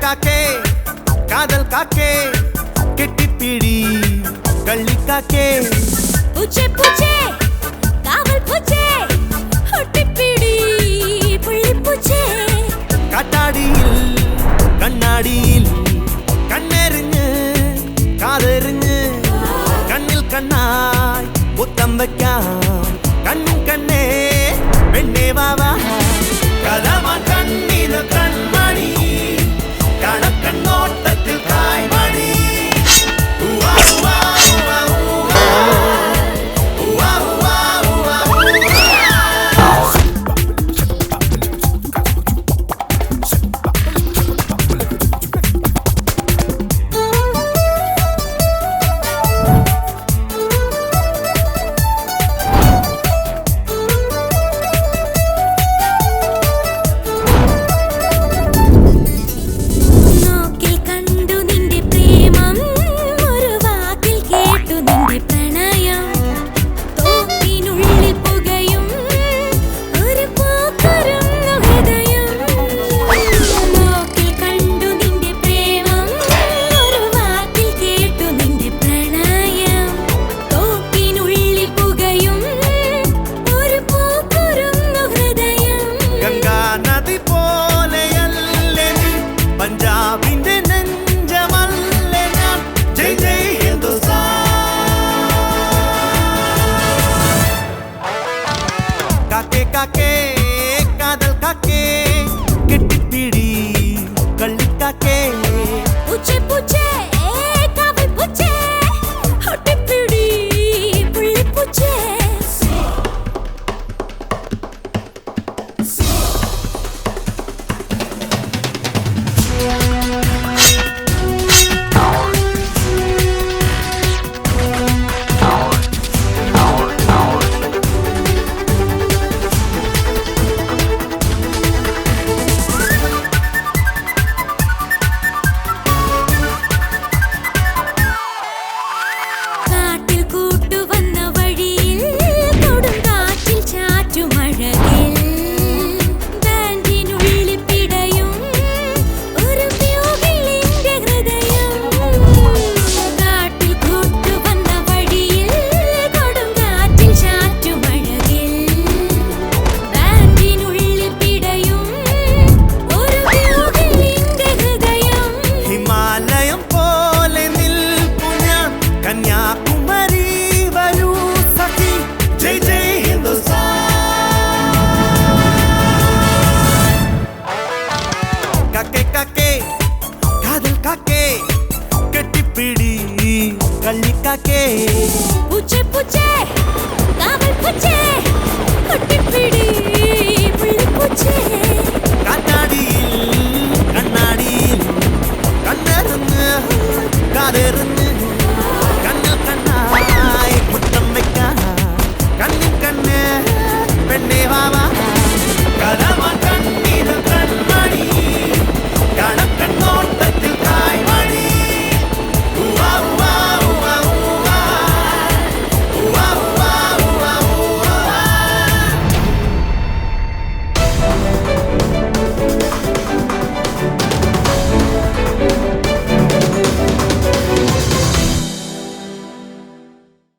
காக்கே காதல் காக்கே கெட்டிப்பிடி கள்ளி காக்கே பூச்சே பூச்சே காவல் பூச்சே ஒட்டிப்பிடி புள்ளி பூச்சே காட்டாடியில் கண்ணாடியில் கண்ணெறிഞ്ഞு காதெறிഞ്ഞு கண்ணில் கண்ணாய் புத்தம் வைക്കാം கண்ணின் கண்ணே பெண்ணே வாவா கதமான் கண்ணில கண்மணி கணக்கண்ணோட்டத்தில் காய்மணி உவா உவா உவா உவா உவா உவா உவா നോക്കിൽ കണ്ടു നിന്റെ പ്രേമം ഒരു വാക്കിൽ കേട്ടു നിന്റെ പ്രണയം തോക്കിനുള്ളിൽ പുകയും ഒരു പൂക്കുരുന്നു ഹൃദയം നോക്കിൽ കണ്ടു നിന്റെ പ്രേമം ഒരു വാക്കിൽ കേട്ടു നിന്റെ പ്രണയം തോക്കിനുള്ളിൽ പുകയും ഒരു പൂക്കുരുന്നു ഹൃദയം ഗംഗാ നദി പോലെയല്ലേ നീ പഞ്ചാബിന്റെ നെഞ്ചമല്ലേ ഞാൻ ജയ് ജയ് ഹിന്ദുസ്ഥാൻ കാക്കേ കാക്കേ കാതൽ കാക്കേ കെട്ടിപ്പിടി കള്ളിക്കാക്കേ പൂച്ചേ പൂച്ചേ കാവൽ പൂച്ചേ ഒട്ടിപ്പിടി പുള്ളി പൂച്ചേ കാട്ടിൽ കൂട്ടുവന്ന വഴിയിൽ കൊടുങ്കാറ്റിൽ ചാറ്റുമഴകിൽ ബാൻഡിനുള്ളിൽ പിടയും ഒരു പ്യൂകിളിന്റെ ഹൃദയം കാട്ടിൽ കൂട്ടുവന്ന വഴിയിൽ കൊടുങ്കാറ്റിൽ ചാറ്റുമഴകിൽ ബാൻഡിനുള്ളിൽ പിടയും ഒരു പ്യൂകിളിന്റെ ഹൃദയം ഹിമാലയം പോലെ നിൽപ്പു ഞാൻ കന്യാകുമാരി വരൂ സഖി ജയ് ജയ് ഹിന്ദുസ്ഥാൻ കാക്കേ കാക്കേ കാതൽ കാക്കേ കെട്ടിപ്പിടി കള്ളിക്കാക്കേ പൂച്ചേ പൂച്ചേ കാവൽ പൂച്ചേ ഒട്ടിപ്പിടി പുള്ളി പൂച്ചേ